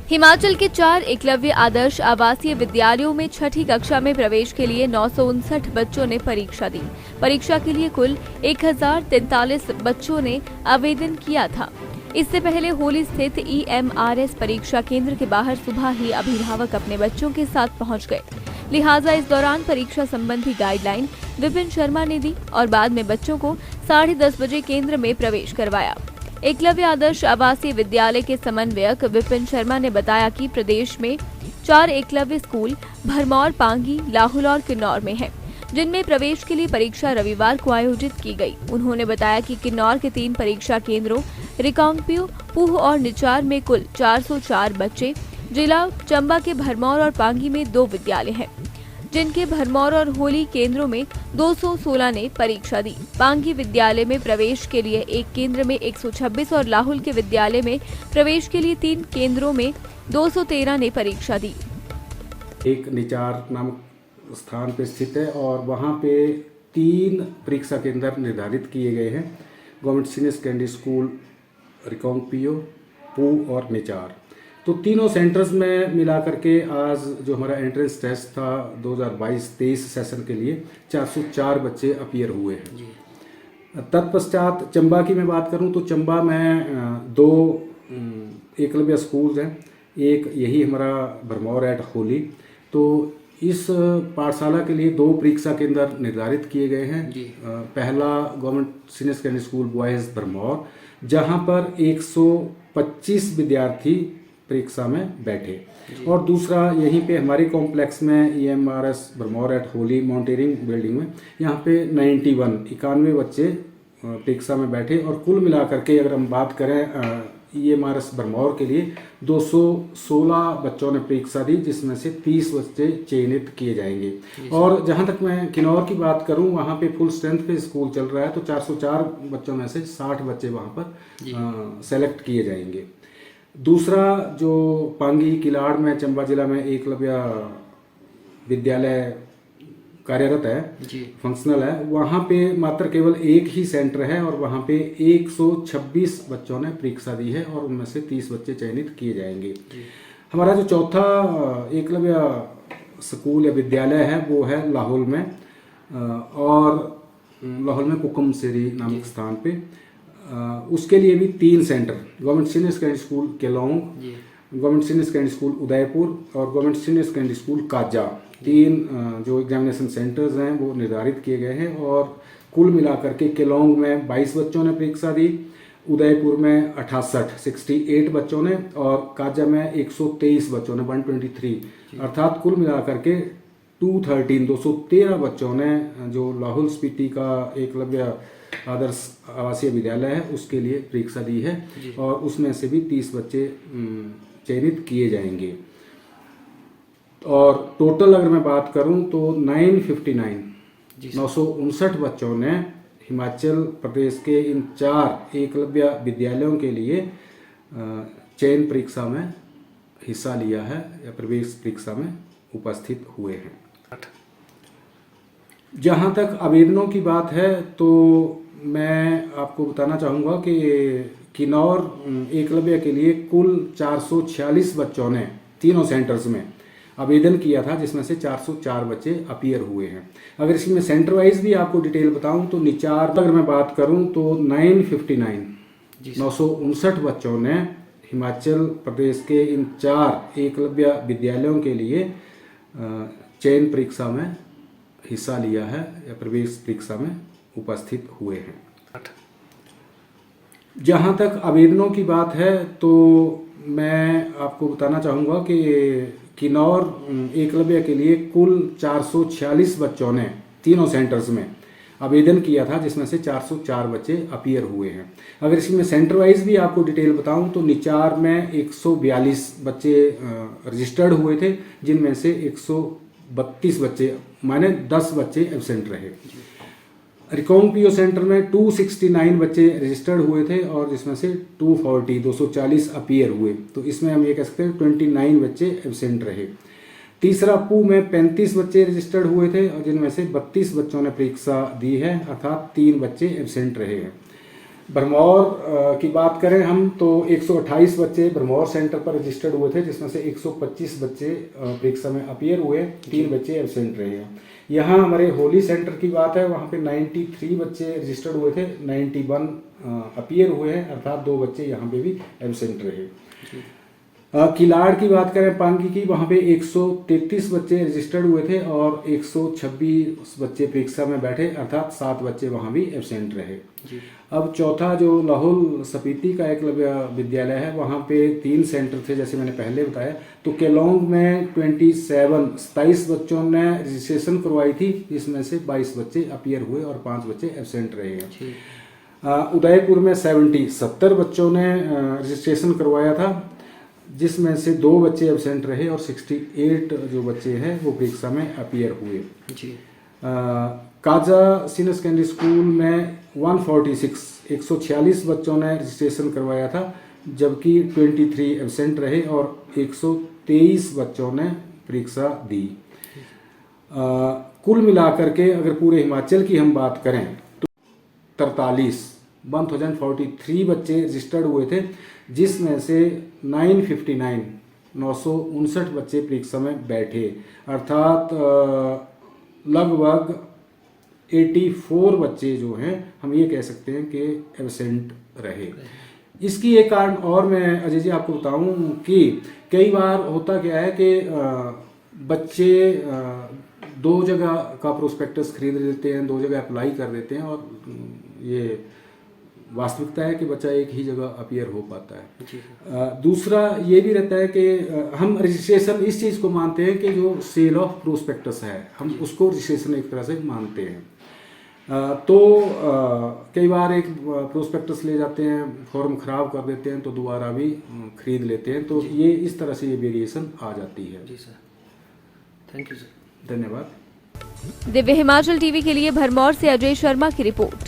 हिमाचल के 4 एकलव्य आदर्श आवासीय विद्यालयों में छठी कक्षा में प्रवेश के लिए 959 बच्चों ने परीक्षा दी। परीक्षा के लिए कुल 1043 बच्चों ने आवेदन किया था। इससे पहले होली स्थित EMRS परीक्षा केंद्र के बाहर सुबह ही अभिभावक अपने बच्चों के साथ पहुंच गए। लिहाजा इस दौरान परीक्षा संबंधी गाइडलाइन विपिन शर्मा ने दी और बाद में बच्चों को 10:30 बजे केंद्र में प्रवेश करवाया। एकलव्य आदर्श आवासीय विद्यालय के समन्वयक विपिन शर्मा ने बताया कि प्रदेश में 4 एकलव्य स्कूल भरमौर, पांगी, लाहुल और किन्नौर में हैं, जिनमें प्रवेश के लिए परीक्षा रविवार को आयोजित की गई। उन्होंने बताया कि किन्नौर के 3 परीक्षा केंद्रों रिकांगपिओ, पूह और निचार में कुल 404 बच्चे, जिला चंबा के भरमौर और पांगी में 2 विद्यालय हैं, जिनके भरमौर और होली केंद्रों में 216 ने परीक्षा दी। पांगी विद्यालय में प्रवेश के लिए एक केंद्र में 126 और लाहुल के विद्यालय में प्रवेश के लिए 3 केंद्रों में 213 ने परीक्षा दी। एक निचार नामक स्थान पर स्थित है और वहाँ पे 3 परीक्षा केंद्र निर्धारित किए गए हैं। Government senior secondary school Reckong Peo, Pooh और निचार। तो तीनों सेंटर्स में मिला करके आज जो हमारा एंट्रेंस टेस्ट था 2022-23 सेशन के लिए 404 बच्चे अपीयर हुए हैं। तत्पश्चात चंबा की मैं बात करूं तो चंबा में 2 एकलव्य स्कूल हैं, एक यही हमारा भरमौर एट होली। तो इस पाठशाला के लिए 2 परीक्षा केंद्र निर्धारित किए गए हैं। पहला government senior secondary school boys Bharmour, जहां पर 125 विद्यार्थी परीक्षा में बैठे, और दूसरा यहीं पे हमारे कॉम्प्लेक्स में EMRS Bharmour at holy mountaineering building में, यहाँ पे 91 बच्चे परीक्षा में बैठे। और कुल मिलाकर के अगर हम बात करें EMRS भरमौर के लिए 216 बच्चों ने परीक्षा दी, जिसमें से 30 बच्चे चयनित किए जाएंगे। और जहाँ तक मैं किन्नौर की बात करूँ, वहाँ पे फुल स्ट्रेंथ पे स्कूल चल रहा है, तो 404 बच्चों में से 60 बच्चे वहाँ पर सेलेक्ट किए जाएंगे। दूसरा जो पांगी किलाड़ में चंबा जिला में एकलव्य विद्यालय कार्यरत है, फंक्शनल है, वहाँ पे मात्र केवल एक ही सेंटर है और वहाँ पे 126 बच्चों ने परीक्षा दी है और उनमें से 30 बच्चे चयनित किए जाएंगे। हमारा जो चौथा एकलव्य स्कूल या विद्यालय है वो है लाहौल में, और लाहौल में कुकुमसेरी नामक स्थान पे। उसके लिए भी 3 centre, government senior secondary school Keylong, government senior secondary school Udaipur और government senior secondary school Kaza, 3 जो एग्जामिनेशन सेंटर्स हैं वो निर्धारित किए गए हैं। और कुल मिलाकर के केलोंग में 22 बच्चों ने परीक्षा दी, उदयपुर में 68 बच्चों ने, और काजा में 123 बच्चों ने 123, अर्थात कुल मिलाकर के 213 बच्चों ने जो लाहौल स्पीति का एकलव्य आदर्श आवासीय विद्यालय है उसके लिए परीक्षा दी है, और उसमें से भी 30 बच्चे चयनित किए जाएंगे। और टोटल अगर मैं बात करूं तो 959 बच्चों ने हिमाचल प्रदेश के इन 4 एकलव्य विद्यालयों के लिए चयन परीक्षा में हिस्सा लिया है या प्रवेश परीक्षा में उपस्थित हुए हैं। जहाँ तक आवेदनों की बात है तो मैं आपको बताना चाहूँगा कि किन्नौर एकलव्य के लिए कुल 446 बच्चों ने तीनों सेंटर्स में आवेदन किया था, जिसमें से 404 बच्चे अपीयर हुए हैं। अगर इसमें सेंटर वाइज भी आपको डिटेल बताऊं तो निचार अगर मैं बात करूं तो 959 बच्चों ने हिमाचल प्रदेश के इन 4 एकलव्य विद्यालयों के लिए चयन परीक्षा में हिस्सा लिया है या प्रवेश परीक्षा में उपस्थित हुए हैं। जहाँ तक आवेदनों की बात है तो मैं आपको बताना चाहूँगा कि किन्नौर एकलव्य के लिए कुल 446 बच्चों ने तीनों सेंटर्स में आवेदन किया था, जिसमें से 404 बच्चे अपीयर हुए हैं। अगर इसमें सेंटर वाइज भी आपको डिटेल बताऊं तो निचार में 142 बच्चे रजिस्टर्ड हुए थे, जिनमें से 132 बच्चे माने 10 बच्चे एब्सेंट रहे। रिकांगपिओ सेंटर में 269 बच्चे रजिस्टर्ड हुए थे और जिसमें से 240 अपीयर हुए, तो इसमें हम ये कह सकते हैं 29 बच्चे एब्सेंट रहे। तीसरा पूह में 35 बच्चे रजिस्टर्ड हुए थे और जिनमें से 32 बच्चों ने परीक्षा दी है, अर्थात 3 बच्चे एब्सेंट रहे हैं। भरमौर की बात करें हम तो 128 बच्चे भरमौर सेंटर पर रजिस्टर्ड हुए थे, जिसमें से 125 बच्चे परीक्षा में अपीयर हुए, 3 बच्चे एब्सेंट रहे हैं। यहाँ हमारे होली सेंटर की बात है, वहाँ पे 93 बच्चे रजिस्टर्ड हुए थे, 91 अपीयर हुए हैं, अर्थात 2 बच्चे यहाँ पे भी एब्सेंट रहे। किलाड़ की बात करें पांगी की, वहाँ पे 133 बच्चे रजिस्टर्ड हुए थे और 126 बच्चे परीक्षा में बैठे, अर्थात 7 बच्चे वहाँ भी एब्सेंट रहे। अब चौथा जो लाहौल स्पीति का एकलव्य विद्यालय है, वहाँ पे 3 सेंटर थे जैसे मैंने पहले बताया। तो केलोंग में 27 बच्चों ने रजिस्ट्रेशन करवाई थी, जिसमें से 22 बच्चे अपीयर हुए और 5 बच्चे एब्सेंट रहे हैं। उदयपुर में 70 बच्चों ने रजिस्ट्रेशन करवाया था, जिसमें से 2 बच्चे एब्सेंट रहे और 68 जो बच्चे हैं वो परीक्षा में अपीयर हुए। काजा सीनियर सेकेंडरी स्कूल में 146 बच्चों ने रजिस्ट्रेशन करवाया था, जबकि 23 एब्सेंट रहे और 123 बच्चों ने परीक्षा दी। कुल मिलाकर के अगर पूरे हिमाचल की हम बात करें तो 1043 बच्चे रजिस्टर्ड हुए थे, जिसमें से 959 बच्चे परीक्षा में बैठे, अर्थात लगभग 84 बच्चे जो हैं हम ये कह सकते हैं कि एब्सेंट रहे। इसकी एक कारण और मैं अजय जी आपको बताऊं कि कई बार होता क्या है कि बच्चे 2 जगह का प्रोस्पेक्टस खरीद लेते हैं, 2 जगह अप्लाई कर देते हैं और ये वास्तविकता है कि बच्चा एक ही जगह अपीयर हो पाता है। दूसरा ये भी रहता है कि हम रजिस्ट्रेशन इस चीज़ को मानते हैं कि जो सेल ऑफ प्रोस्पेक्टस है, हम उसको रजिस्ट्रेशन एक तरह से मानते हैं। कई बार एक प्रोस्पेक्टस ले जाते हैं, फॉर्म खराब कर देते हैं तो दोबारा भी खरीद लेते हैं, तो ये इस तरह से ये वेरिएशन आ जाती है। जी सर, थैंक यू सर, धन्यवाद। दिव्य हिमाचल टीवी के लिए भरमौर से अजय शर्मा की रिपोर्ट।